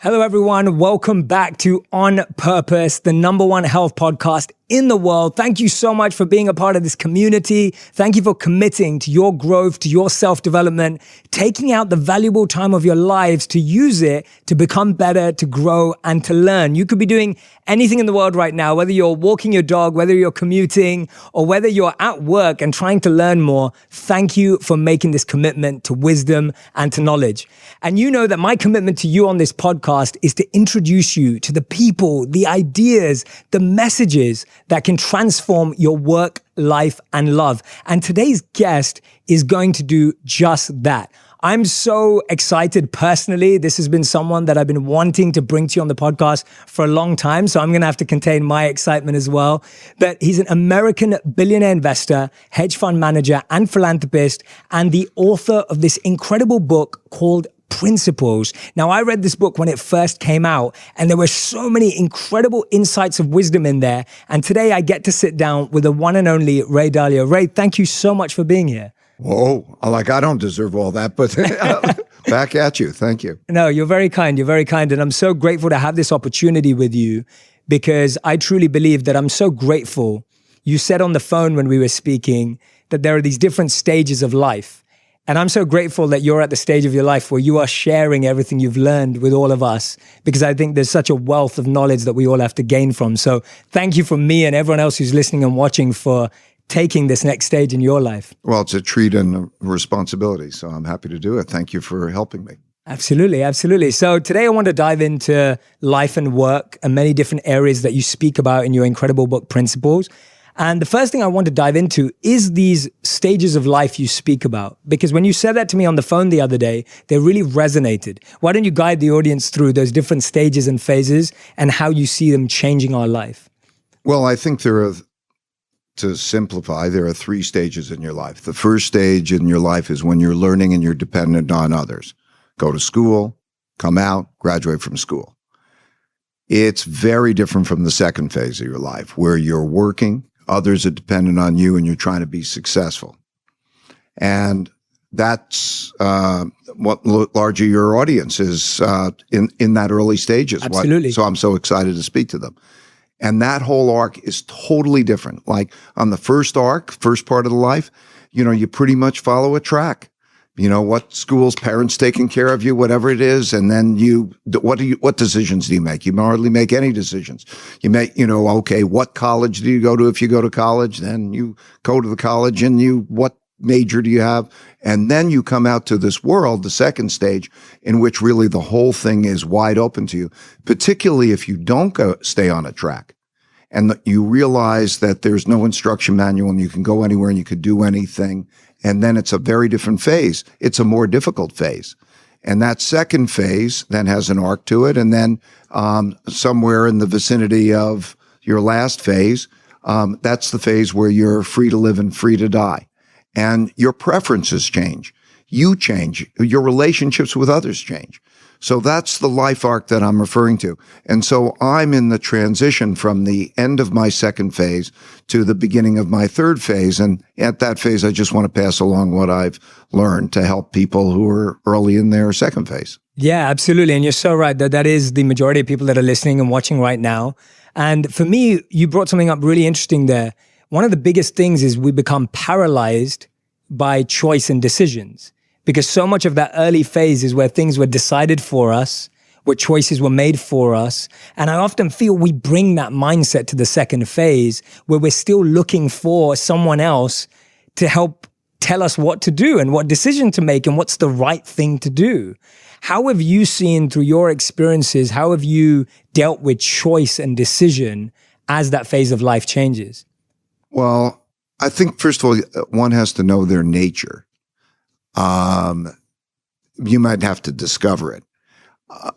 Hello, everyone. Welcome back to On Purpose, the #1 health podcast in the world. Thank you so much for being a part of this community. Thank you for committing to your growth, to your self-development, taking out the valuable time of your lives to use it to become better, to grow, and to learn. You could be doing anything in the world right now, whether you're walking your dog, whether you're commuting, or whether you're at work and trying to learn more. Thank you for making this commitment to wisdom and to knowledge. And you know that my commitment to you on this podcast is to introduce you to the people, the ideas, the messages that can transform your work, life, and love. And today's guest is going to do just that. I'm so excited personally. This has been someone that I've been wanting to bring to you on the podcast for a long time. So I'm going to have to contain my excitement as well. But he's an American billionaire investor, hedge fund manager, and philanthropist, and the author of this incredible book called Principles. Now, I read this book when it first came out, and there were so many incredible insights of wisdom in there. And today I get to sit down with the one and only Ray Dalio. Ray, thank you so much for being here. Whoa, like I don't deserve all that, but back at you. Thank you. No, you're very kind. You're very kind. And I'm so grateful to have this opportunity with you because I truly believe that I'm so grateful. You said on the phone when we were speaking that there are these different stages of life. And I'm so grateful that you're at the stage of your life where you are sharing everything you've learned with all of us, because I think there's such a wealth of knowledge that we all have to gain from. So thank you from me and everyone else who's listening and watching for taking this next stage in your life. Well, it's a treat and a responsibility, so I'm happy to do it. Thank you for helping me. Absolutely, absolutely. So today I want to dive into life and work and many different areas that you speak about in your incredible book, Principles. And the first thing I want to dive into is these stages of life you speak about. Because when you said that to me on the phone the other day, they really resonated. Why don't you guide the audience through those different stages and phases and how you see them changing our life? Well, I think to simplify, there are 3 stages in your life. The first stage in your life is when you're learning and you're dependent on others. Go to school, come out, graduate from school. It's very different from the second phase of your life where you're working, others are dependent on you, and you're trying to be successful. And that's what largely your audience is in that early stages. Absolutely. So I'm so excited to speak to them. And that whole arc is totally different. Like on the first arc, first part of the life, you pretty much follow a track. What schools, parents taking care of you, whatever it is. And then what decisions do you make? You hardly make any decisions. You make, okay, what college do you go to? If you go to college, then you go to the college and what major do you have? And then you come out to this world, the second stage, in which really the whole thing is wide open to you, particularly if you don't stay on a track. And you realize that there's no instruction manual and you can go anywhere and you could do anything. And then it's a very different phase. It's a more difficult phase. And that second phase then has an arc to it. And then somewhere in the vicinity of your last phase, that's the phase where you're free to live and free to die. And your preferences change. You change. Your relationships with others change. So that's the life arc that I'm referring to. And so I'm in the transition from the end of my second phase to the beginning of my third phase. And at that phase, I just want to pass along what I've learned to help people who are early in their second phase. Yeah, absolutely. And you're so right that is the majority of people that are listening and watching right now. And for me, you brought something up really interesting there. One of the biggest things is we become paralyzed by choice and decisions. Because so much of that early phase is where things were decided for us, where choices were made for us. And I often feel we bring that mindset to the second phase where we're still looking for someone else to help tell us what to do and what decision to make and what's the right thing to do. How have you seen through your experiences, how have you dealt with choice and decision as that phase of life changes? Well, I think, first of all, one has to know their nature. You might have to discover it.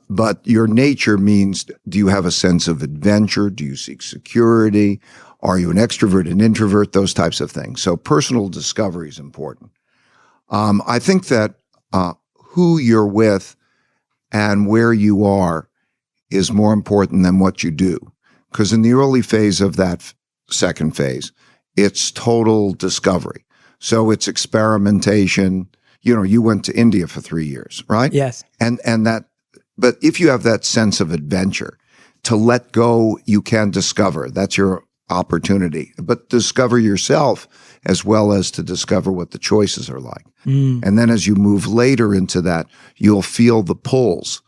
But your nature means, do you have a sense of adventure? Do you seek security? Are you an extrovert, an introvert? Those types of things. So personal discovery is important. I think that who you're with and where you are is more important than what you do. Because in the early phase of that second phase, it's total discovery. So it's experimentation. You know, you went to India for 3 years, right? Yes. And that but if you have that sense of adventure, to let go, you can discover. That's your opportunity. But discover yourself as well as to discover what the choices are like. And then as you move later into that, you'll feel the pulls.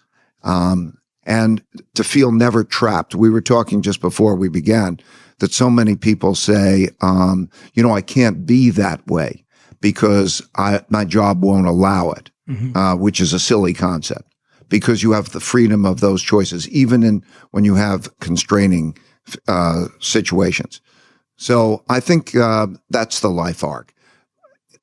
And to feel never trapped. We were talking just before we began that so many people say, I can't be that way because my job won't allow it, which is a silly concept because you have the freedom of those choices, even when you have constraining situations. So I think that's the life arc.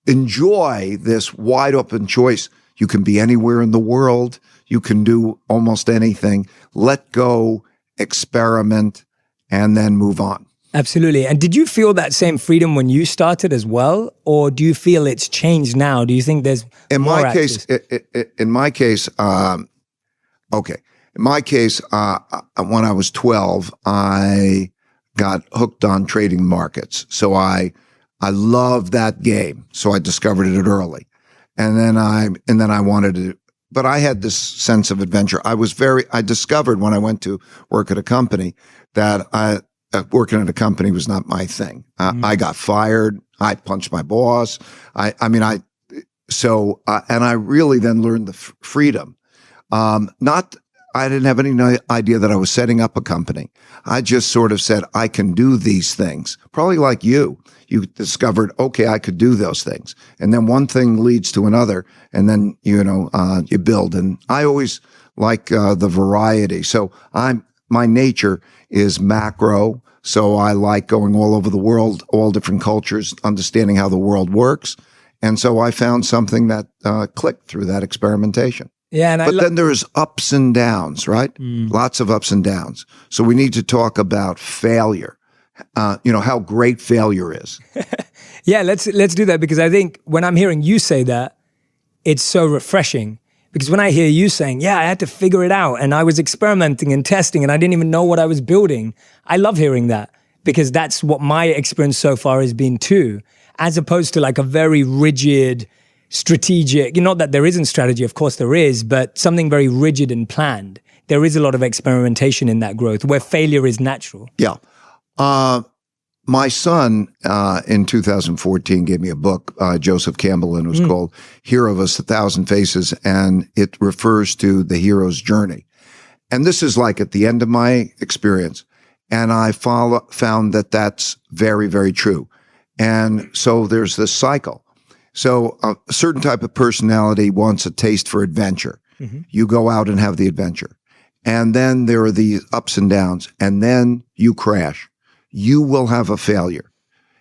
Enjoy this wide open choice. You can be anywhere in the world. You can do almost anything. Let go, experiment, and then move on. Absolutely. And did you feel that same freedom when you started as well? Or do you feel it's changed now? Do you think there's more access? In my case, when I was 12, I got hooked on trading markets. So I loved that game. So I discovered it early. And then I wanted to, but I had this sense of adventure. I discovered when I went to work at a company that working at a company was not my thing. I got fired. I punched my boss. And I really then learned the freedom. I didn't have any idea that I was setting up a company. I just sort of said, I can do these things. Probably like you discovered, okay, I could do those things. And then one thing leads to another, and then, you build. And I always like the variety. So my nature is macro. So I like going all over the world, all different cultures, understanding how the world works. And so I found something that clicked through that experimentation. Yeah, but then there's ups and downs, right? Lots of ups and downs. So we need to talk about failure. How great failure is. Yeah, let's do that, because I think when I'm hearing you say that, it's so refreshing. Because when I hear you saying, yeah, I had to figure it out and I was experimenting and testing and I didn't even know what I was building, I love hearing that, because that's what my experience so far has been too, as opposed to like a very rigid, strategic, not that there isn't strategy, of course there is, but something very rigid and planned. There is a lot of experimentation in that growth where failure is natural. Yeah. My son in 2014 gave me a book, Joseph Campbell, and it was called Hero of a Thousand Faces, and it refers to the hero's journey. And this is like at the end of my experience, and I found that that's very, very true. And so there's this cycle. So a certain type of personality wants a taste for adventure. You go out and have the adventure. And then there are the ups and downs, and then you crash. You will have a failure.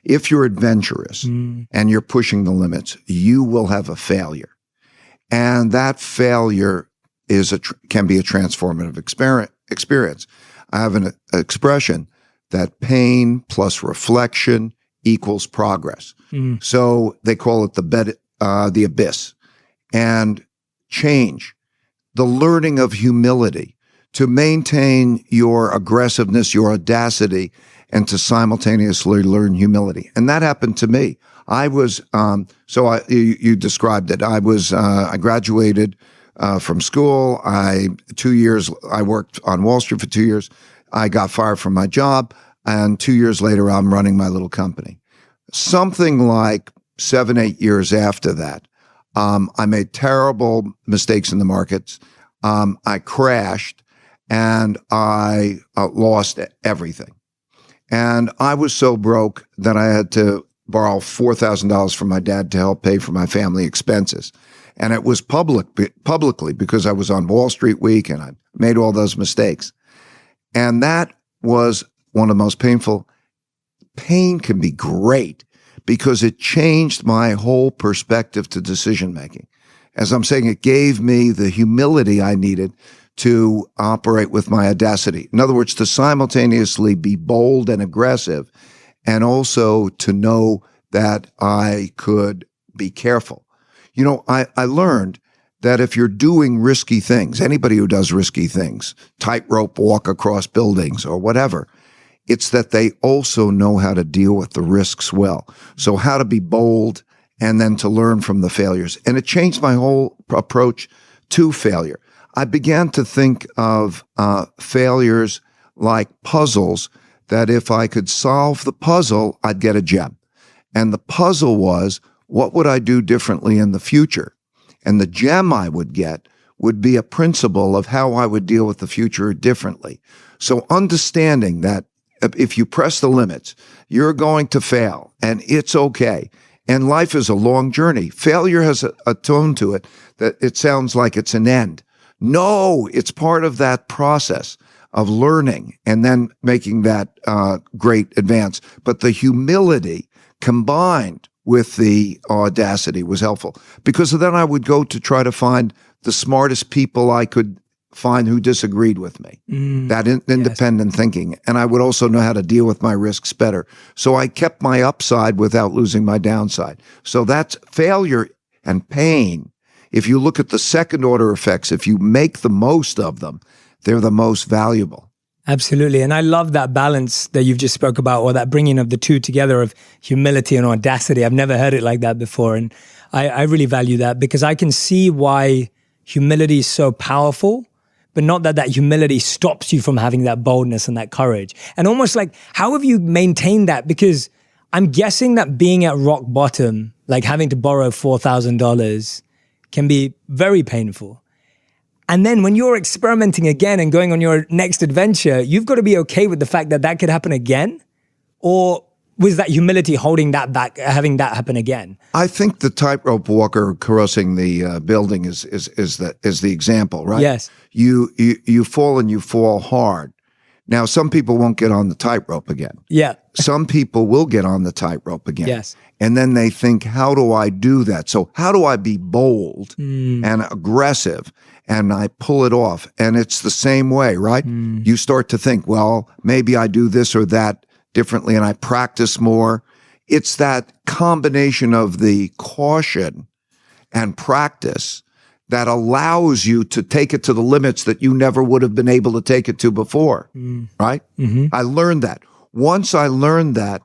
If you're adventurous and you're pushing the limits, you will have a failure. And that failure can be a transformative experience. I have an expression that pain plus reflection equals progress. So they call it the abyss. And change, the learning of humility, to maintain your aggressiveness, your audacity, and to simultaneously learn humility. And that happened to me. I was, you described it. I graduated from school. 2 years, I worked on Wall Street for 2 years. I got fired from my job. And 2 years later, I'm running my little company. Something like 7, 8 years after that, I made terrible mistakes in the markets. I crashed and I lost everything. And I was so broke that I had to borrow $4,000 from my dad to help pay for my family expenses. And it was publicly because I was on Wall Street Week and I made all those mistakes. And that was one of the most painful. Pain can be great because it changed my whole perspective to decision making. As I'm saying, it gave me the humility I needed to operate with my audacity. In other words, to simultaneously be bold and aggressive, and also to know that I could be careful. I learned that if you're doing risky things, anybody who does risky things, tightrope walk across buildings or whatever, it's that they also know how to deal with the risks well. So how to be bold and then to learn from the failures. And it changed my whole approach to failure. I began to think of failures like puzzles, that if I could solve the puzzle, I'd get a gem. And the puzzle was, what would I do differently in the future? And the gem I would get would be a principle of how I would deal with the future differently. So understanding that if you press the limits, you're going to fail, and it's okay. And life is a long journey. Failure has a tone to it that it sounds like it's an end. No, it's part of that process of learning and then making that great advance. But the humility combined with the audacity was helpful, because then I would go to try to find the smartest people I could find who disagreed with me, that independent thinking. And I would also know how to deal with my risks better. So I kept my upside without losing my downside. So that's failure and pain. If you look at the second order effects, if you make the most of them, they're the most valuable. Absolutely. And I love that balance that you've just spoke about, or that bringing of the two together of humility and audacity. I've never heard it like that before. And I really value that, because I can see why humility is so powerful, but not that humility stops you from having that boldness and that courage. And almost like, how have you maintained that? Because I'm guessing that being at rock bottom, like having to borrow $4,000, can be very painful. And then when you're experimenting again and going on your next adventure, you've got to be okay with the fact that that could happen again? Or was that humility holding that back, having that happen again? I think the tightrope walker crossing the building is the example, right? Yes. You fall, and you fall hard. Now, some people won't get on the tightrope again. Yeah. Some people will get on the tightrope again. Yes. And then they think, how do I do that? So how do I be bold and aggressive, and I pull it off? And it's the same way, right? You start to think, well, maybe I do this or that differently, and I practice more. It's that combination of the caution and practice that allows you to take it to the limits that you never would have been able to take it to before, right? I learned that. Once I learned that,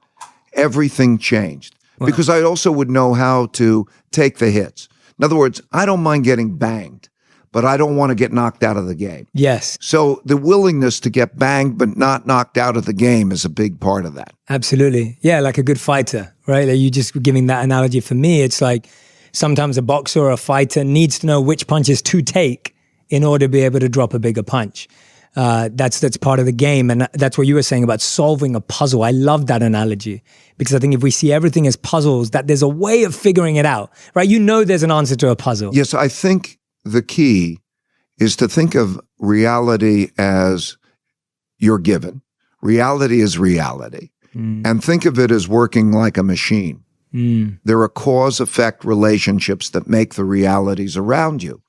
everything changed, because I also would know how to take the hits. In other words, I don't mind getting banged, but I don't want to get knocked out of the game. Yes. So the willingness to get banged but not knocked out of the game is a big part of that. Absolutely. Yeah, like a good fighter, right? Like you just were giving that analogy. For me, it's like sometimes a boxer or a fighter needs to know which punches to take in order to be able to drop a bigger punch. That's part of the game. And that's what you were saying about solving a puzzle. I love that analogy, because I think if we see everything as puzzles, that there's a way of figuring it out, right? You know there's an answer to a puzzle. Yes, I think the key is to think of reality as you're given. Reality is reality. And think of it as working like a machine. There are cause-effect relationships that make the realities around you.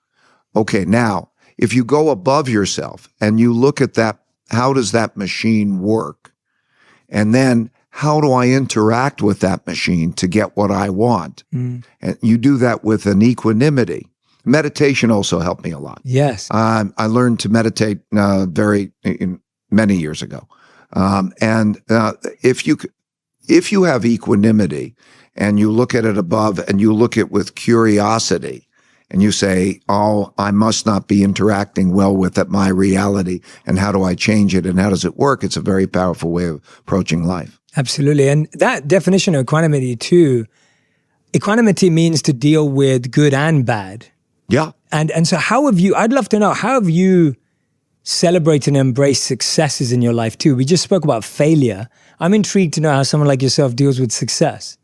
Okay, now, if you go above yourself and you look at that, how does that machine work? And then how do I interact with that machine to get what I want? And you do that with an equanimity. Meditation also helped me a lot. Yes. I learned to meditate many years ago. If you have equanimity and you look at it above and you look at it with curiosity, and you say, oh, I must not be interacting well with my reality, and how do I change it, and how does it work? It's a very powerful way of approaching life. Absolutely. And that definition of equanimity too, equanimity means to deal with good and bad. Yeah. And so I'd love to know, how have you celebrated and embraced successes in your life too? We just spoke about failure. I'm intrigued to know how someone like yourself deals with success.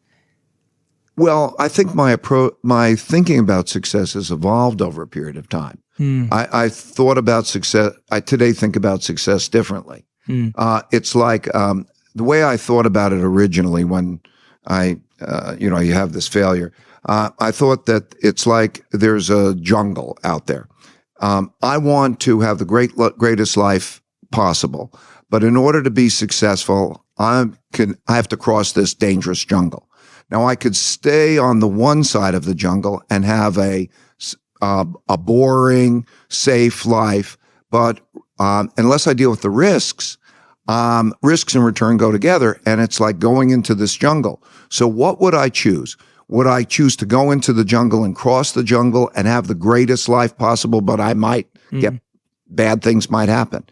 Well, I think my thinking about success has evolved over a period of time. I thought about success. I today think about success differently. It's like the way I thought about it originally when you have this failure. I thought that it's like there's a jungle out there. I want to have the greatest life possible, but in order to be successful, I have to cross this dangerous jungle. Now, I could stay on the one side of the jungle and have a boring, safe life, but unless I deal with the risks and return go together, and it's like going into this jungle. So what would I choose? Would I choose to go into the jungle and cross the jungle and have the greatest life possible, but I might bad things might happen.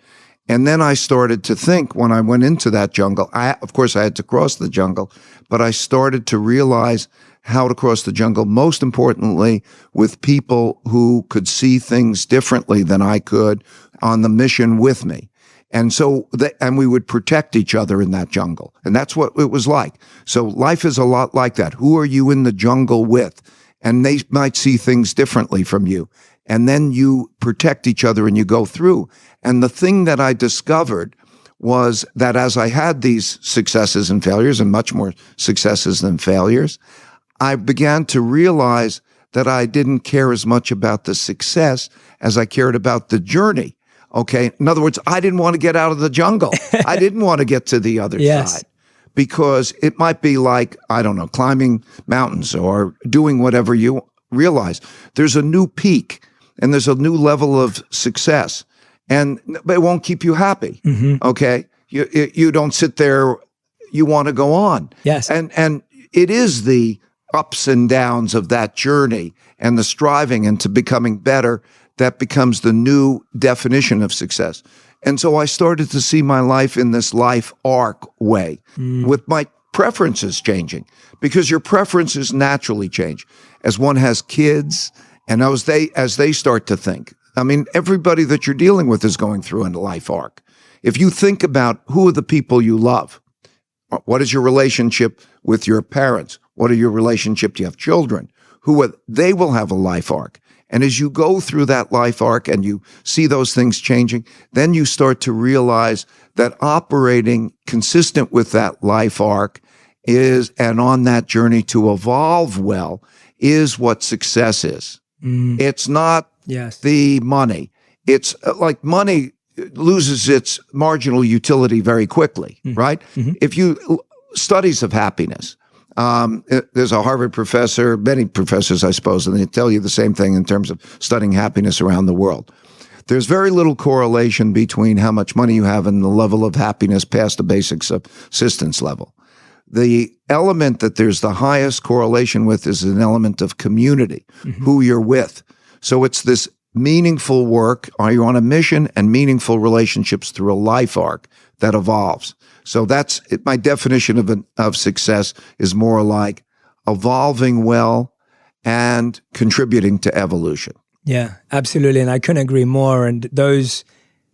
And then I started to think when I went into that jungle, of course I had to cross the jungle, but I started to realize how to cross the jungle, most importantly with people who could see things differently than I could on the mission with me. And so, and we would protect each other in that jungle. And that's what it was like. So life is a lot like that. Who are you in the jungle with? And they might see things differently from you. And then you protect each other and you go through. And the thing that I discovered was that as I had these successes and failures, and much more successes than failures, I began to realize that I didn't care as much about the success as I cared about the journey. Okay. In other words, I didn't want to get out of the jungle. I didn't want to get to the other side, because it might be like, I don't know, climbing mountains or doing whatever. You realize there's a new peak and there's a new level of success, and it won't keep you happy. Okay. You don't sit there. You want to go on. Yes. And it is the ups and downs of that journey and the striving into becoming better that becomes the new definition of success. And so I started to see my life in this life arc way, with my preferences changing, because your preferences naturally change as one has kids and as they start to think. I mean, everybody that you're dealing with is going through a life arc. If you think about who are the people you love, what is your relationship with your parents? What are your relationship? Do you have children? They will have a life arc. And as you go through that life arc and you see those things changing, then you start to realize that operating consistent with that life arc and on that journey to evolve well, is what success is. It's not the money. It's like money loses its marginal utility very quickly, right? If you studies of happiness, there's a Harvard professor, many professors, I suppose, and they tell you the same thing in terms of studying happiness around the world. There's very little correlation between how much money you have and the level of happiness past the basic subsistence level. The element that there's the highest correlation with is an element of community, who you're with. So it's this meaningful work. Are you on a mission? And meaningful relationships through a life arc that evolves. So that's it. My definition of success is more like evolving well and contributing to evolution. Yeah, absolutely. And I couldn't agree more. And those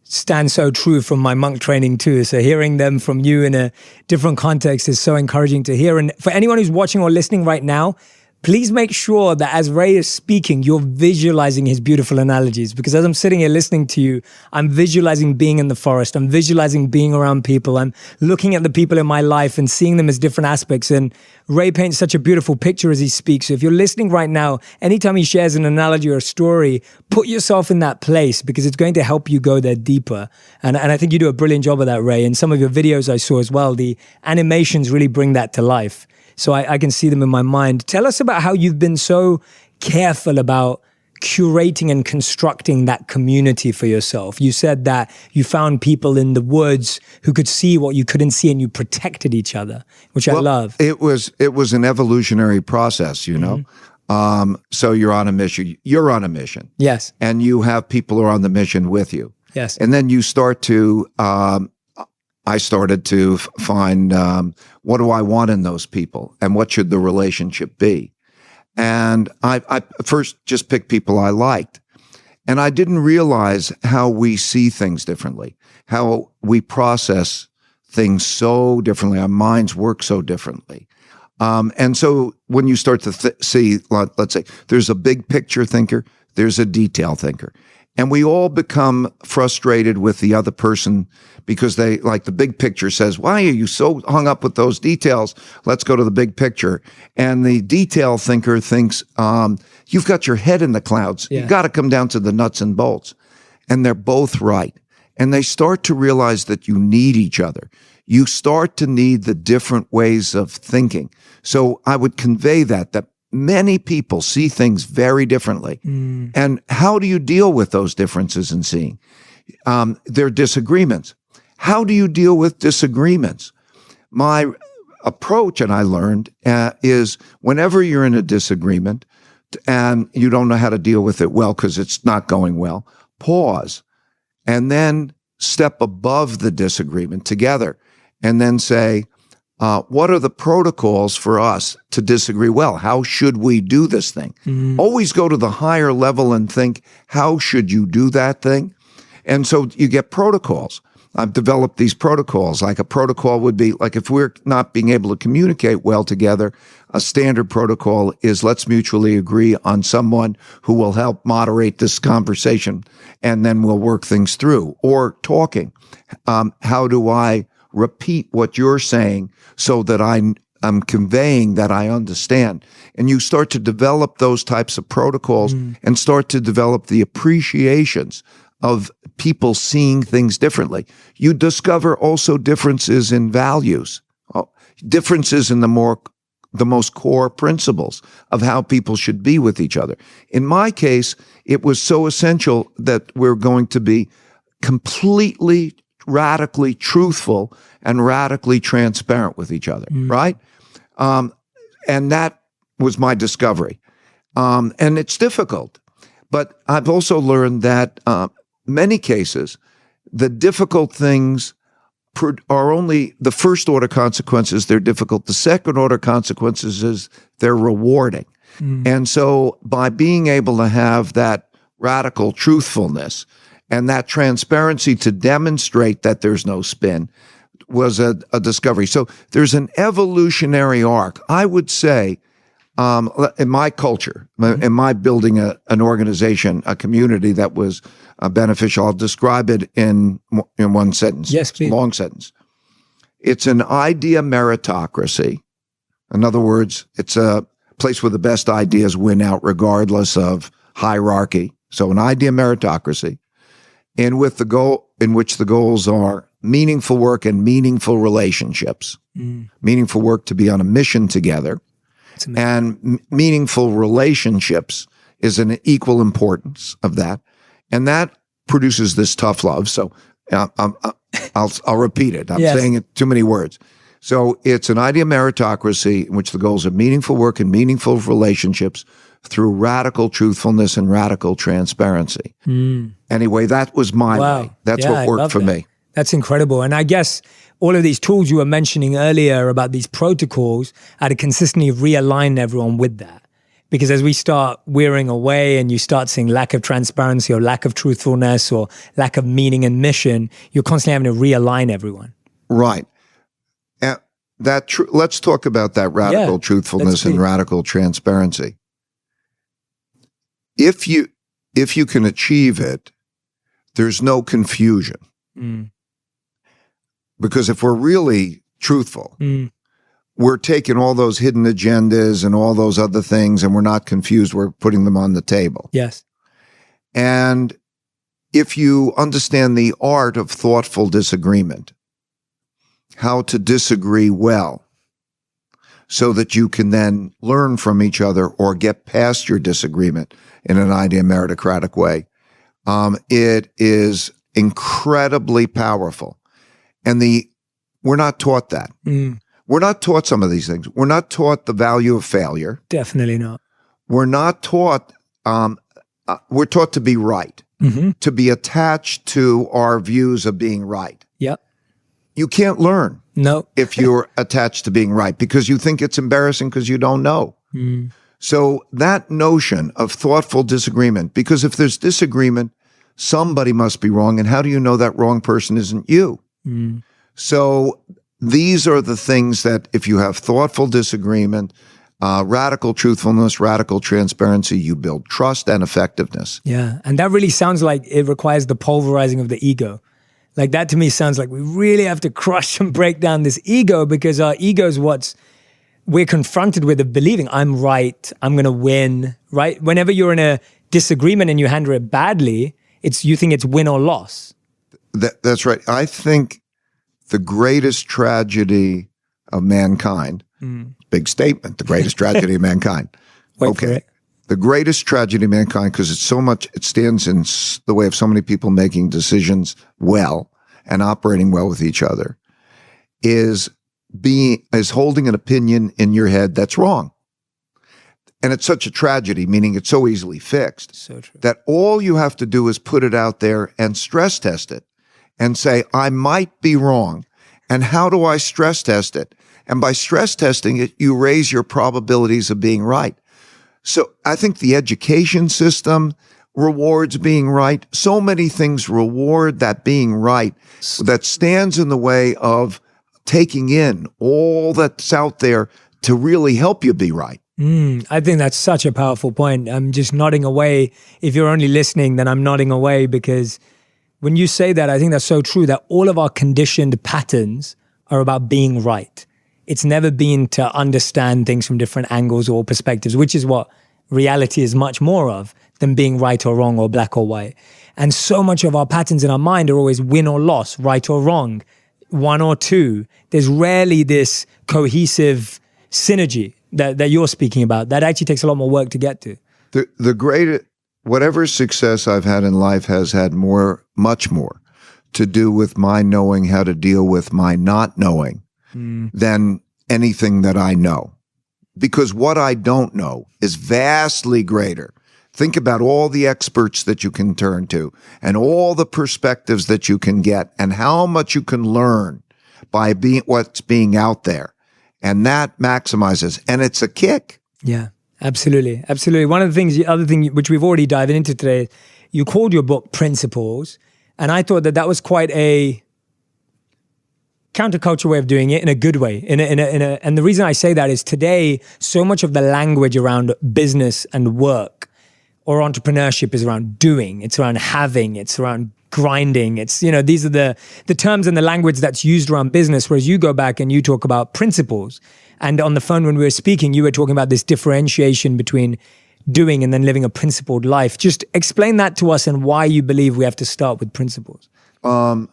stand so true from my monk training too. So hearing them from you in a different context is so encouraging to hear. And for anyone who's watching or listening right now, please make sure that as Ray is speaking, you're visualizing his beautiful analogies. Because as I'm sitting here listening to you, I'm visualizing being in the forest. I'm visualizing being around people. I'm looking at the people in my life and seeing them as different aspects. And Ray paints such a beautiful picture as he speaks. So if you're listening right now, anytime he shares an analogy or a story, put yourself in that place, because it's going to help you go there deeper. And I think you do a brilliant job of that, Ray. And some of your videos I saw as well, the animations really bring that to life. So I can see them in my mind. Tell us about how you've been so careful about curating and constructing that community for yourself. You said that you found people in the woods who could see what you couldn't see, and you protected each other, which I love. It was an evolutionary process, you know. So you're on a mission. You're on a mission. Yes. And you have people who are on the mission with you. Yes. And then you start to I started to find what do I want in those people, and what should the relationship be. And I first just picked people I liked. And I didn't realize how we see things differently, how we process things so differently. Our minds work so differently. And so when you start to see, let's say, there's a big picture thinker, there's a detail thinker. And we all become frustrated with the other person because they, like, the big picture says, why are you so hung up with those details? Let's go to the big picture. And the detail thinker thinks, you've got your head in the clouds. Yeah. You've got to come down to the nuts and bolts. And they're both right. And they start to realize that you need each other. You start to need the different ways of thinking. So I would convey that many people see things very differently. And how do you deal with those differences in seeing? They're disagreements. How do you deal with disagreements? My approach, and I learned, is whenever you're in a disagreement and you don't know how to deal with it well because it's not going well, pause, and then step above the disagreement together, and then say, what are the protocols for us to disagree well? How should we do this thing? Always go to the higher level and think, how should you do that thing? And so you get protocols. I've developed these protocols. Like a protocol would be, like if we're not being able to communicate well together, a standard protocol is let's mutually agree on someone who will help moderate this conversation, and then we'll work things through. Or talking. How do I repeat what you're saying so that I'm conveying that I understand? And you start to develop those types of protocols and start to develop the appreciations of people seeing things differently. You discover also differences in values, differences in the most core principles of how people should be with each other. In my case, it was so essential that we're going to be completely, radically truthful and radically transparent with each other, right? And that was my discovery. And it's difficult. But I've also learned that many cases, the difficult things are only the first order consequences. They're difficult. The second order consequences is they're rewarding. And so by being able to have that radical truthfulness and that transparency to demonstrate that there's no spin was a discovery. So there's an evolutionary arc. I would say, in my culture, in my building an organization, a community that was beneficial, I'll describe it in one sentence. Yes, please. Long sentence. It's an idea meritocracy. In other words, it's a place where the best ideas win out regardless of hierarchy. So an idea meritocracy, and with the goal in which the goals are meaningful work and meaningful relationships. Meaningful work to be on a mission together. And meaningful relationships is an equal importance of that. And that produces this tough love. So I'll repeat it. I'm saying it too many words. So it's an idea meritocracy in which the goals are meaningful work and meaningful relationships through radical truthfulness and radical transparency. Anyway, that was my way. That's what worked for me. That's incredible. And I guess all of these tools you were mentioning earlier about these protocols are to consistently realign everyone with that. Because as we start wearing away and you start seeing lack of transparency or lack of truthfulness or lack of meaning and mission, you're constantly having to realign everyone. Right. Let's talk about that radical truthfulness and radical transparency. If you can achieve it, there's no confusion. Because if we're really truthful, we're taking all those hidden agendas and all those other things, and we're not confused. We're putting them on the table. Yes. And if you understand the art of thoughtful disagreement, how to disagree well, so that you can then learn from each other or get past your disagreement in an idea meritocratic way, it is incredibly powerful. And we're not taught that. We're not taught some of these things. We're not taught the value of failure. Definitely not. We're not taught, we're taught to be right, to be attached to our views of being right. Yep. You can't learn if you're attached to being right because you think it's embarrassing because you don't know. So that notion of thoughtful disagreement, because if there's disagreement, somebody must be wrong. And how do you know that wrong person isn't you? So these are the things that if you have thoughtful disagreement, radical truthfulness, radical transparency, you build trust and effectiveness. Yeah. And that really sounds like it requires the pulverizing of the ego. Like that to me sounds like we really have to crush and break down this ego because our ego is what's we're confronted with of believing I'm right, I'm going to win, right? Whenever you're in a disagreement and you handle it badly, you think it's win or loss. That's right. I think the greatest tragedy of mankind, big statement, the greatest tragedy of mankind. Wait for it. The greatest tragedy of mankind, because it stands in the way of so many people making decisions well and operating well with each other, is holding an opinion in your head that's wrong. and it's such a tragedy, meaning it's so easily fixed, So true. that all you have to do is put it out there and stress test it and say, I might be wrong. And how do I stress test it? And by stress testing it, you raise your probabilities of being right. So I think the education system rewards being right. So many things reward that being right that stands in the way of taking in all that's out there to really help you be right. I think that's such a powerful point. I'm just nodding away. If you're only listening, then I'm nodding away, because when you say that, I think that's so true, that all of our conditioned patterns are about being right. It's never been to understand things from different angles or perspectives, which is what reality is much more of than being right or wrong or black or white. And so much of our patterns in our mind are always win or loss, right or wrong, one or two. There's rarely this cohesive synergy that you're speaking about. That actually takes a lot more work to get to. The greatest, whatever success I've had in life has had much more to do with my knowing how to deal with my not knowing than anything that I know. Because what I don't know is vastly greater. Think about all the experts that you can turn to and all the perspectives that you can get and how much you can learn by what's being out there. And that maximizes, and it's a kick. Yeah, absolutely. Absolutely. One of the things, the other thing which we've already dived into today, you called your book Principles. And I thought that was quite a counterculture way of doing it, in a good way. And the reason I say that is today, so much of the language around business and work or entrepreneurship is around doing. It's around having. It's around grinding. It's, these are the terms and the language that's used around business. Whereas you go back and you talk about principles. And on the phone when we were speaking, you were talking about this differentiation between doing and then living a principled life. Just explain that to us and why you believe we have to start with principles. I'm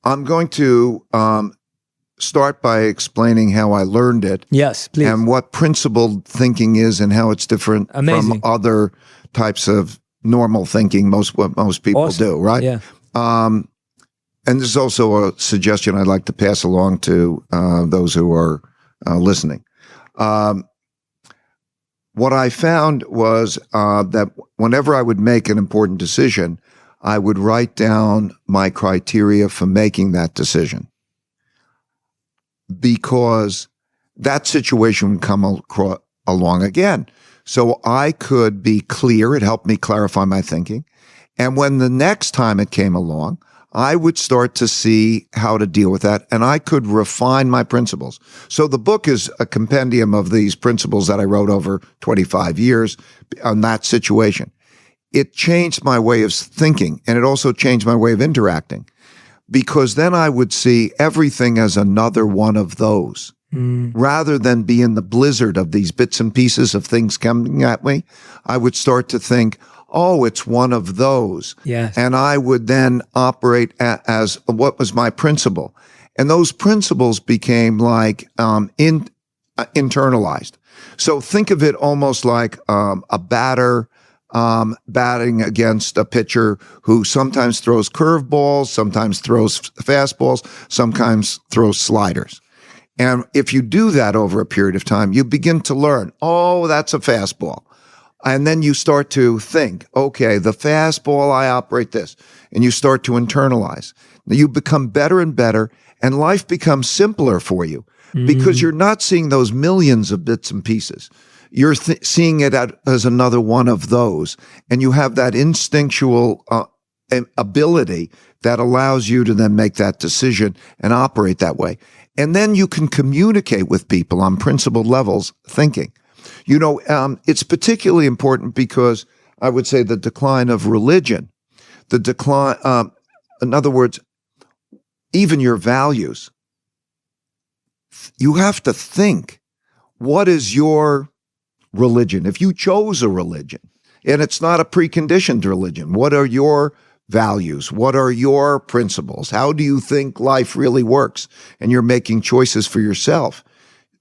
going to start by explaining how I learned it. Yes, please. And what principled thinking is and how it's different Amazing. from other types of normal thinking, what most people do, right? Yeah. And this is also a suggestion I'd like to pass along to those who are listening. What I found was that whenever I would make an important decision, I would write down my criteria for making that decision, because that situation would come along again. So I could be clear. It helped me clarify my thinking. And when the next time it came along, I would start to see how to deal with that, and I could refine my principles. So the book is a compendium of these principles that I wrote over 25 years on that situation. It changed my way of thinking, and it also changed my way of interacting, because then I would see everything as another one of those. Rather than be in the blizzard of these bits and pieces of things coming at me, I would start to think, oh, it's one of those. Yes. And I would then operate as what was my principle. And those principles became like internalized. So think of it almost like a batter batting against a pitcher who sometimes throws curveballs, sometimes throws fastballs, sometimes throws sliders. And if you do that over a period of time, you begin to learn, oh, that's a fastball. And then you start to think, okay, the fastball, I operate this. And you start to internalize. You become better and better, and life becomes simpler for you because you're not seeing those millions of bits and pieces. You're seeing it as another one of those. And you have that instinctual ability that allows you to then make that decision and operate that way. And then you can communicate with people on principled levels thinking. It's particularly important because I would say the decline of religion, in other words, even your values, you have to think, what is your religion? If you chose a religion, and it's not a preconditioned religion, what are your values? What are your principles? How do you think life really works? And you're making choices for yourself.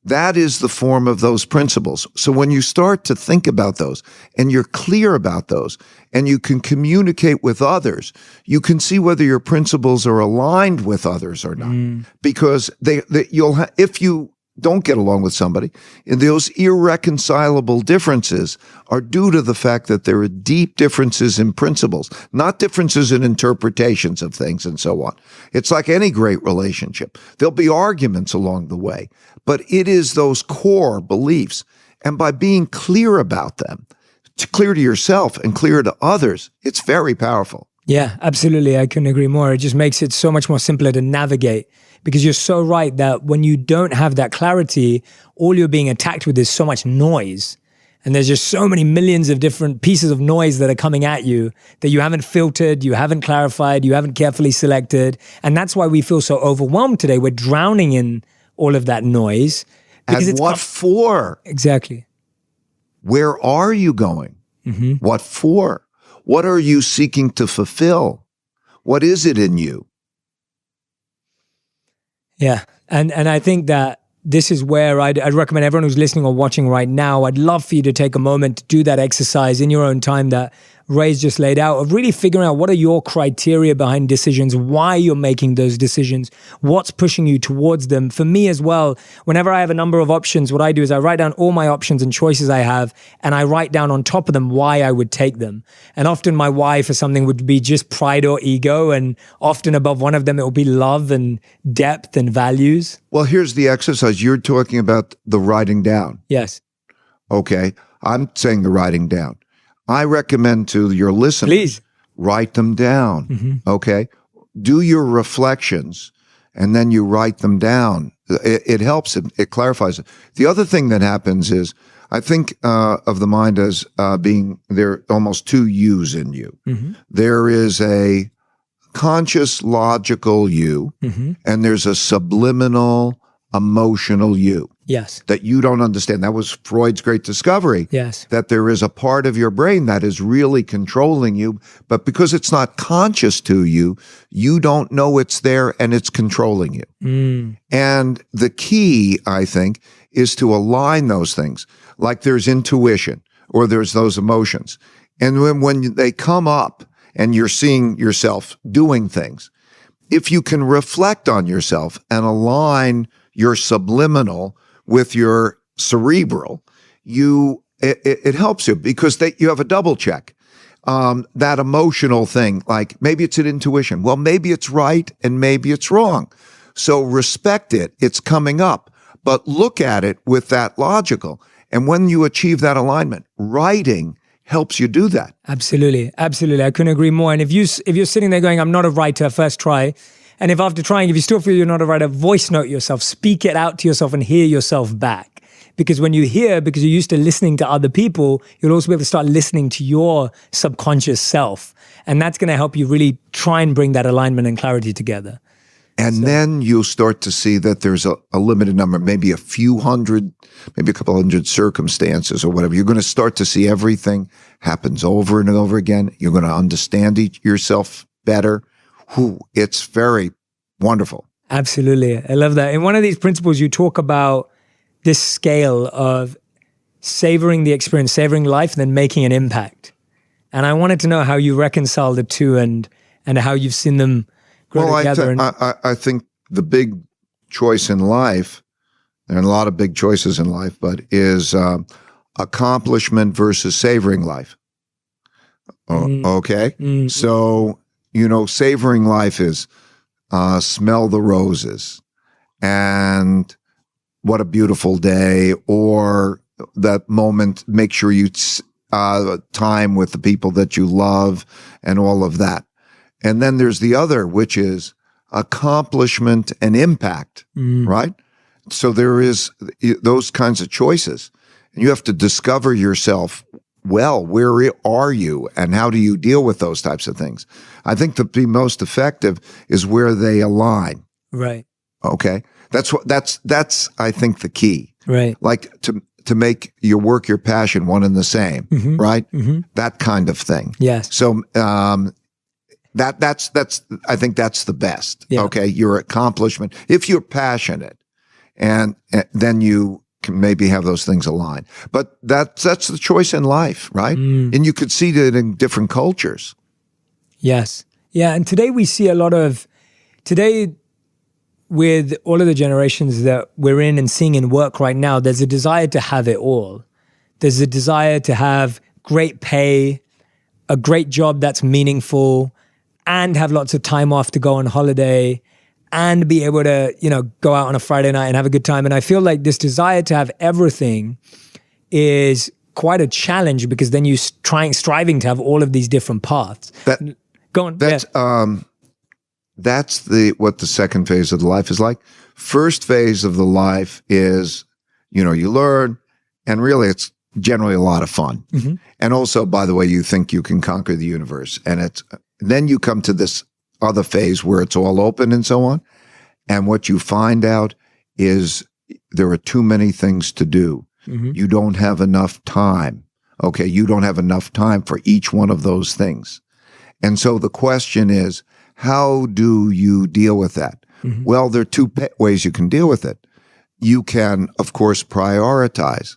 That is the form of those principles. So when you start to think about those and you're clear about those and you can communicate with others, you can see whether your principles are aligned with others or not. Because if you don't get along with somebody, and those irreconcilable differences are due to the fact that there are deep differences in principles, not differences in interpretations of things and so on. It's like any great relationship. There'll be arguments along the way, but it is those core beliefs. And by being clear about them, clear to yourself and clear to others, it's very powerful. Yeah, absolutely. I couldn't agree more. It just makes it so much more simpler to navigate, because you're so right that when you don't have that clarity, all you're being attacked with is so much noise. And there's just so many millions of different pieces of noise that are coming at you that you haven't filtered, you haven't clarified, you haven't carefully selected. And that's why we feel so overwhelmed today. We're drowning in all of that noise. And what for? Exactly. Where are you going? What for? What are you seeking to fulfill? What is it in you? Yeah. And I think that this is where I'd recommend everyone who's listening or watching right now, I'd love for you to take a moment to do that exercise in your own time that Ray's just laid out, of really figuring out what are your criteria behind decisions, why you're making those decisions, what's pushing you towards them. For me as well, whenever I have a number of options, what I do is I write down all my options and choices I have, and I write down on top of them why I would take them. And often my why for something would be just pride or ego, and often above one of them it will be love and depth and values. Well, here's the exercise. You're talking about the writing down. Yes. Okay. I'm saying the writing down. I recommend to your listeners, please write them down. Okay. Do your reflections and then you write them down. It helps. It clarifies it. The other thing that happens is I think of the mind as being there are almost two yous in you. There is a conscious, logical you, and there's a subliminal, emotional you. Yes. That you don't understand. That was Freud's great discovery. Yes. That there is a part of your brain that is really controlling you, but because it's not conscious to you, you don't know it's there and it's controlling you. And the key, I think, is to align those things. Like there's intuition or there's those emotions. And when they come up and you're seeing yourself doing things, if you can reflect on yourself and align your subliminal with your cerebral, it helps you because you have a double check. That emotional thing, like maybe it's an intuition. Well, maybe it's right and maybe it's wrong. So respect it. It's coming up, but look at it with that logical. And when you achieve that alignment, writing helps you do that. Absolutely. Absolutely. I couldn't agree more. And if you're sitting there going, I'm not a writer, first try. And if after trying, if you still feel you're not a writer, voice note yourself, speak it out to yourself and hear yourself back. Because when you hear, because you're used to listening to other people, you'll also be able to start listening to your subconscious self. And that's going to help you really try and bring that alignment and clarity together. And then you'll start to see that there's a limited number, maybe a few hundred, maybe a couple hundred circumstances or whatever. You're going to start to see everything happens over and over again. You're going to understand yourself better. It's very wonderful. Absolutely. I love that. In one of these principles, you talk about this scale of savoring the experience, savoring life, and then making an impact. And I wanted to know how you reconcile the two and how you've seen them grow together. I think the big choice in life, there are a lot of big choices in life, but is accomplishment versus savoring life. Okay? So, savoring life is smell the roses and what a beautiful day, or that moment, make sure you time with the people that you love and all of that. And then there's the other, which is accomplishment and impact, right? So there is those kinds of choices. And you have to discover yourself well. Where are you and how do you deal with those types of things? I think the most effective is where they align. Right. Okay. That's I think the key. Right. Like to make your work, your passion one and the same, right? That kind of thing. Yes. So that's I think that's the best. Yeah. Okay. Your accomplishment. If you're passionate and then you can maybe have those things align. But that's the choice in life, right? And you could see that in different cultures. Yes. Yeah. And today we see a lot of, with all of the generations that we're in and seeing in work right now, there's a desire to have it all. There's a desire to have great pay, a great job that's meaningful, and have lots of time off to go on holiday and be able to, go out on a Friday night and have a good time. And I feel like this desire to have everything is quite a challenge, because then striving to have all of these different paths. Go on. That's what the second phase of the life is like. First phase of the life is, you learn, and really it's generally a lot of fun. Mm-hmm. And also, by the way, you think you can conquer the universe. And then you come to this other phase where it's all open and so on. And what you find out is there are too many things to do. Mm-hmm. You don't have enough time. Okay. You don't have enough time for each one of those things. And so the question is, how do you deal with that? Mm-hmm. Well, there are two ways you can deal with it. You can, of course, prioritize,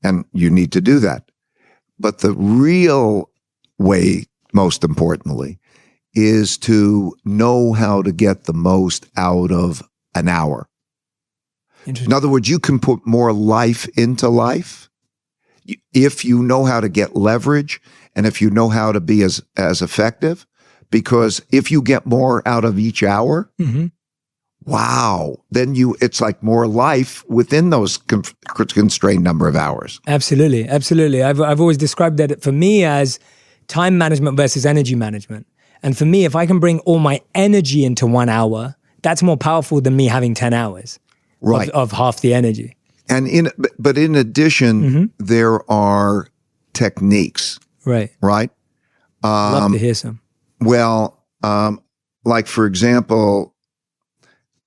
and you need to do that. But the real way, most importantly, is to know how to get the most out of an hour. In other words, you can put more life into life if you know how to get leverage and if you know how to be as effective. Because if you get more out of each hour, mm-hmm. wow, then it's like more life within those constrained number of hours. Absolutely. Absolutely. I've always described that for me as time management versus energy management. And for me, if I can bring all my energy into 1 hour, that's more powerful than me having 10 hours right. of half the energy. And but in addition, mm-hmm. there are techniques. Right. Right? Love to hear some. Well, like for example,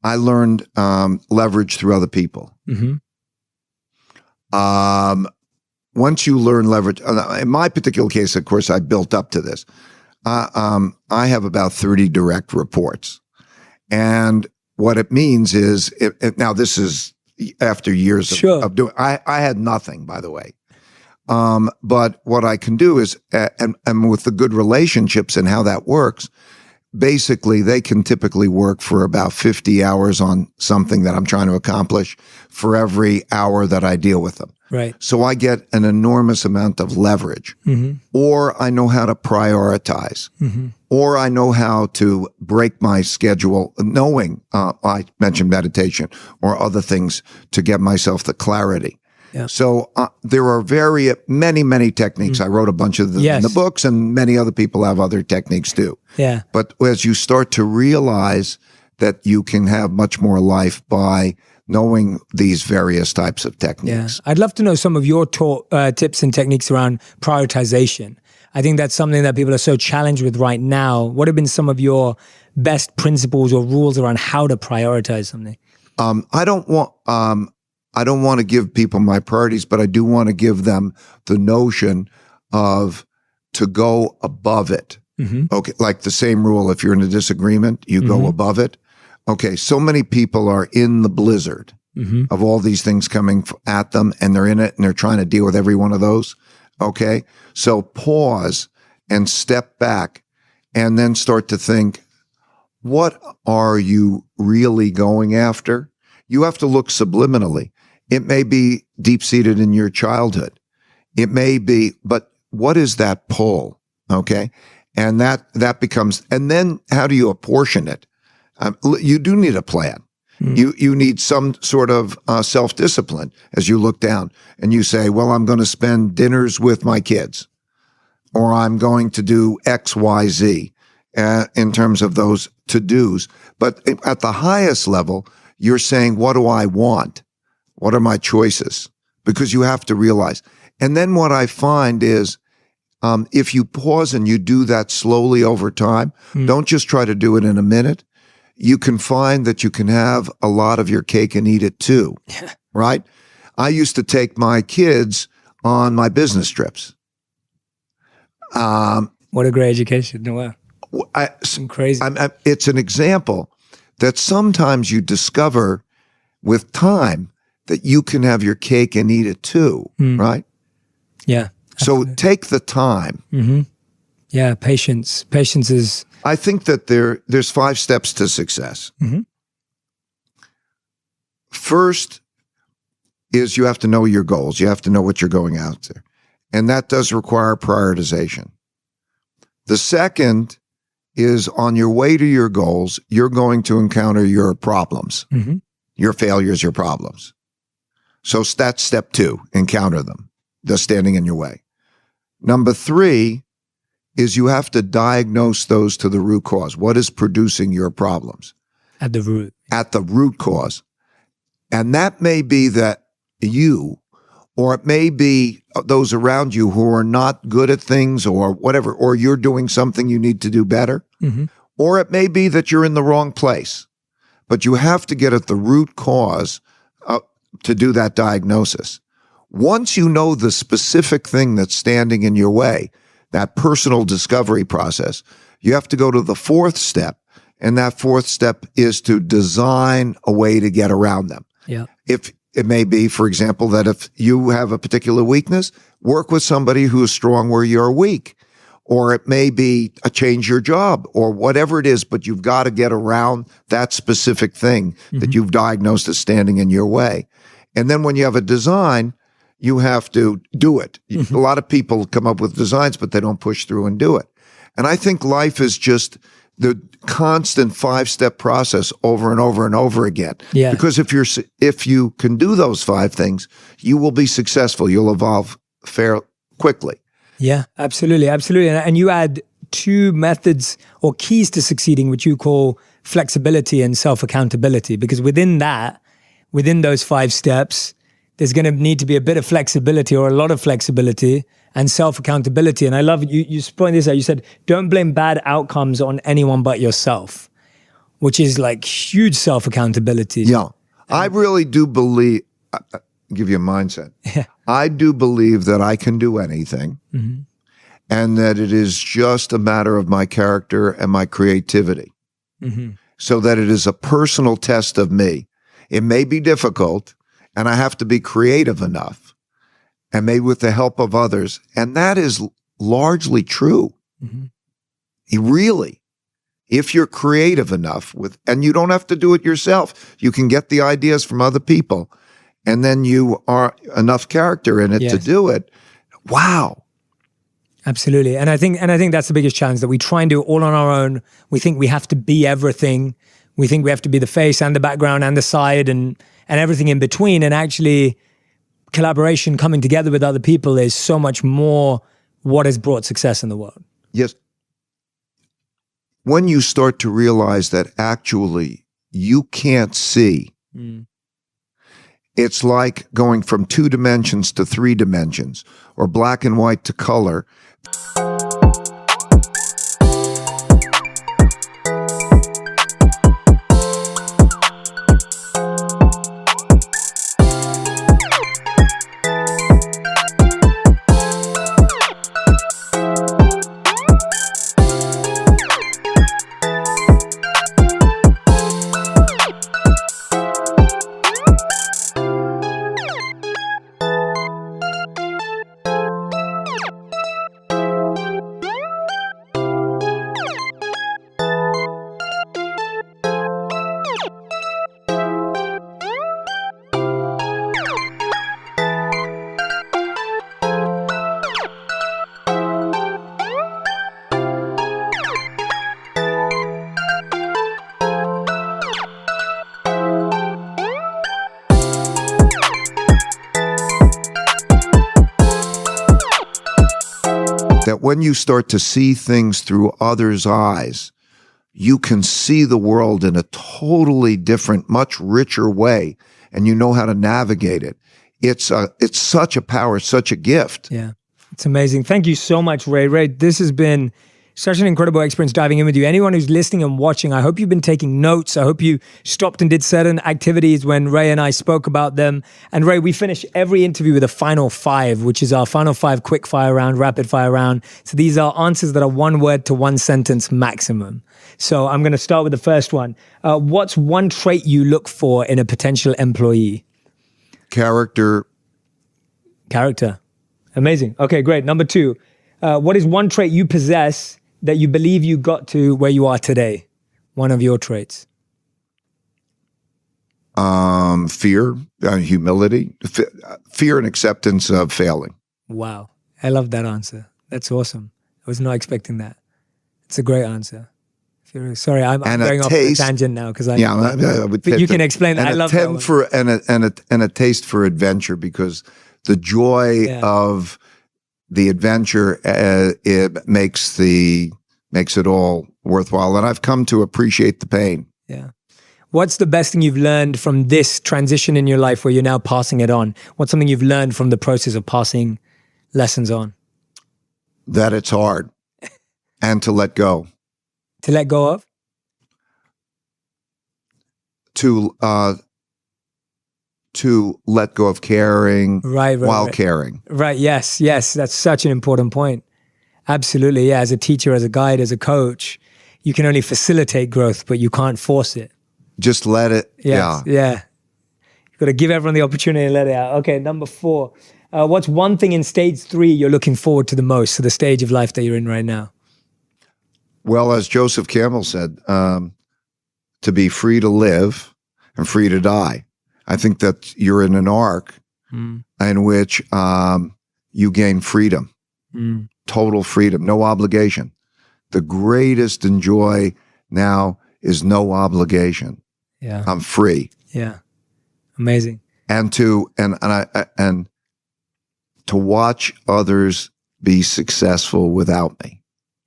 I learned leverage through other people. Mm-hmm. Once you learn leverage, in my particular case, of course, I built up to this. I have about 30 direct reports. And what it means is, now this is after years of doing, I had nothing, by the way. But what I can do is, and with the good relationships and how that works, basically they can typically work for about 50 hours on something that I'm trying to accomplish for every hour that I deal with them. Right. So I get an enormous amount of leverage, mm-hmm. or I know how to prioritize, mm-hmm. or I know how to break my schedule, knowing I mentioned meditation or other things to get myself the clarity. Yeah. So there are many techniques. I wrote a bunch of them in the books, and many other people have other techniques too. Yeah. But as you start to realize that you can have much more life by knowing these various types of techniques. Yeah. I'd love to know some of your tips and techniques around prioritization. I think that's something that people are so challenged with right now. What have been some of your best principles or rules around how to prioritize something? I don't want to give people my priorities, but I do want to give them the notion of to go above it. Mm-hmm. Okay, like the same rule, if you're in a disagreement, you mm-hmm. go above it. Okay, so many people are in the blizzard mm-hmm. of all these things coming at them, and they're in it, and they're trying to deal with every one of those. Okay, so pause and step back, and then start to think, what are you really going after? You have to look subliminally. It may be deep-seated in your childhood. It may be, but what is that pull? Okay. And that becomes, and then how do you apportion it? You do need a plan. You need some sort of self-discipline as you look down and you say, well, I'm going to spend dinners with my kids, or I'm going to do X, Y, Z in terms of those to-dos. But at the highest level, you're saying, what do I want? What are my choices? Because you have to realize. And then what I find is, if you pause and you do that slowly over time, don't just try to do it in a minute. You can find that you can have a lot of your cake and eat it too, right? I used to take my kids on my business trips. What a great education. Wow. Crazy. It's an example that sometimes you discover with time that you can have your cake and eat it too, right? Yeah. So take the time. Mm-hmm. Yeah, patience. Patience is... I think that there's 5 steps to success. Mm-hmm. First is you have to know your goals. You have to know what you're going out there. And that does require prioritization. The second is on your way to your goals, you're going to encounter your problems, your failures, your problems. So that's step 2, encounter them. They're standing in your way. Number 3 is you have to diagnose those to the root cause. What is producing your problems? At the root. At the root cause. And that may be that you, or it may be those around you who are not good at things or whatever, or you're doing something you need to do better. Or it may be that you're in the wrong place. But you have to get at the root cause to do that diagnosis. Once you know the specific thing that's standing in your way, that personal discovery process, you have to go to the 4th step. And that 4th step is to design a way to get around them. Yeah. If it may be, for example, that if you have a particular weakness, work with somebody who is strong where you're weak. Or it may be a change your job or whatever it is, but you've got to get around that specific thing that you've diagnosed as standing in your way. And then when you have a design, you have to do it. A lot of people come up with designs, but they don't push through and do it. And I think life is just the constant 5-step process over and over and over again. Yeah. Because if you can do those 5 things, you will be successful. You'll evolve fairly quickly. Yeah, absolutely. Absolutely. And you add 2 methods or keys to succeeding, which you call flexibility and self-accountability, because within those 5 steps, there's going to need to be a bit of flexibility or a lot of flexibility and self-accountability. And I love you pointed this out. You said, don't blame bad outcomes on anyone but yourself, which is like huge self-accountability. Yeah. I really do believe, I'll give you a mindset. I do believe that I can do anything and that it is just a matter of my character and my creativity. So that it is a personal test of me. It may be difficult and I have to be creative enough and maybe with the help of others. And that is largely true. Really, if you're creative enough and you don't have to do it yourself, you can get the ideas from other people. And then you are enough character in it to do it. Wow. Absolutely. And I think that's the biggest challenge, that we try and do it all on our own. We think we have to be everything. We think we have to be the face and the background and the side and everything in between. And actually collaboration, coming together with other people is so much more what has brought success in the world. Yes. When you start to realize that actually you can't see, it's like going from 2 dimensions to 3 dimensions or black and white to color. That when you start to see things through others' eyes, you can see the world in a totally different, much richer way, and you know how to navigate it. It's such a power, such a gift. Yeah, it's amazing. Thank you so much, Ray. Ray, this has been such an incredible experience diving in with you. Anyone who's listening and watching, I hope you've been taking notes. I hope you stopped and did certain activities when Ray and I spoke about them. And Ray, we finish every interview with a final 5, which is our final 5 quick fire round, rapid fire round. So these are answers that are 1 word to 1 sentence maximum. So I'm going to start with the first one. What's one trait you look for in a potential employee? Character. Amazing. Okay, great. Number 2, what is one trait you possess that you believe you got to where you are today? One of your traits. fear, humility, fear and acceptance of failing. Wow. I love that answer. That's awesome. I was not expecting that. It's a great answer. Sorry, I'm going off the tangent now because but you can explain that. I love that one. And a taste for adventure, because the joy of the adventure it makes it all worthwhile. And I've come to appreciate the pain. Yeah. What's the best thing you've learned from this transition in your life where you're now passing it on? What's something you've learned from the process of passing lessons on? That it's hard and to let go. To let go of? To let go of caring while caring. Right, yes. That's such an important point. Absolutely, yeah. As a teacher, as a guide, as a coach, you can only facilitate growth, but you can't force it. Just let it, Yeah. You've got to give everyone the opportunity to let it out. Okay, number 4. What's one thing in stage 3 you're looking forward to the most, to the stage of life that you're in right now? Well, as Joseph Campbell said, to be free to live and free to die. I think that you're in an arc in which you gain freedom, total freedom, no obligation. The greatest joy now is no obligation. Yeah, I'm free. Yeah, amazing. And to watch others be successful without me.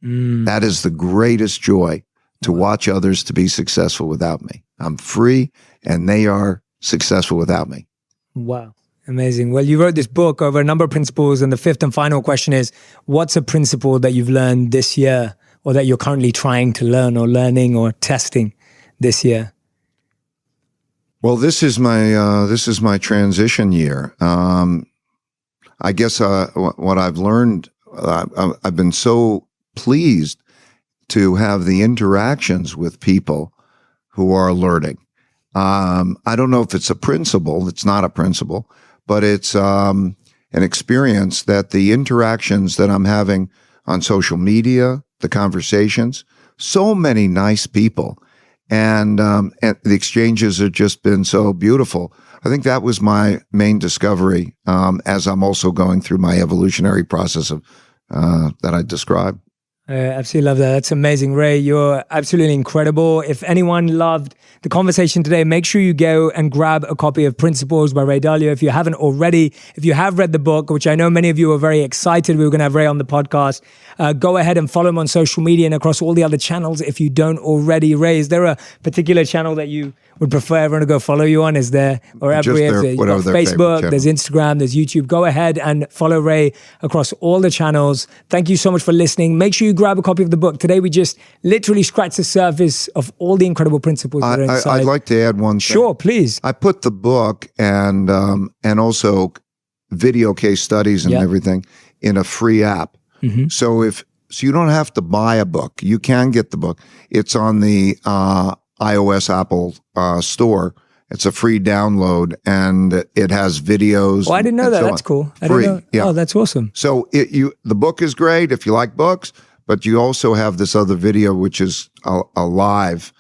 That is the greatest joy, to watch others to be successful without me. I'm free and they are successful without me. Wow. Amazing. Well, you wrote this book over a number of principles, and the 5th and final question is, what's a principle that you've learned this year, or that you're currently trying to learn or learning or testing this year? Well, this is my transition year. I guess what I've learned, I've been so pleased to have the interactions with people who are learning. I don't know if it's a principle. It's not a principle, but it's an experience that the interactions that I'm having on social media, the conversations, so many nice people, and the exchanges have just been so beautiful. I think that was my main discovery as I'm also going through my evolutionary process of that I described. I absolutely love that. That's amazing, Ray. You're absolutely incredible. If anyone loved the conversation today, make sure you go and grab a copy of Principles by Ray Dalio. If you haven't already, if you have read the book, which I know many of you are very excited, we were going to have Ray on the podcast, go ahead and follow him on social media and across all the other channels if you don't already. Ray, is there a particular channel that you would prefer everyone to go follow you on? Is there, or you've got Facebook, there's Instagram, there's YouTube. Go ahead and follow Ray across all the channels. Thank you so much for listening. Make sure you grab a copy of the book. Today, we just literally scratched the surface of all the incredible principles that are inside. I'd like to add one thing. Sure, please. I put the book and also video case studies and everything in a free app. Mm-hmm. So you don't have to buy a book. You can get the book. It's on the iOS Apple store. It's a free download, and it has videos. Oh, I didn't know that. That's cool. Free. Yeah. Oh, that's awesome. So the book is great if you like books, but you also have this other video, which is a live.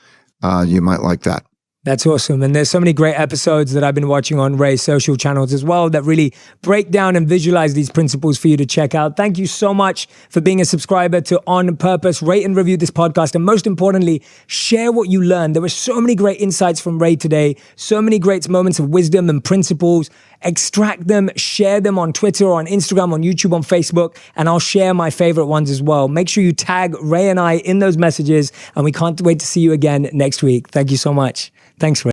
You might like that. That's awesome. And there's so many great episodes that I've been watching on Ray's social channels as well that really break down and visualize these principles for you to check out. Thank you so much for being a subscriber to On Purpose. Rate and review this podcast. And most importantly, share what you learned. There were so many great insights from Ray today, so many great moments of wisdom and principles. Extract them, share them on Twitter, or on Instagram, on YouTube, on Facebook, and I'll share my favorite ones as well. Make sure you tag Ray and I in those messages, and we can't wait to see you again next week. Thank you so much. Thanks, Ray.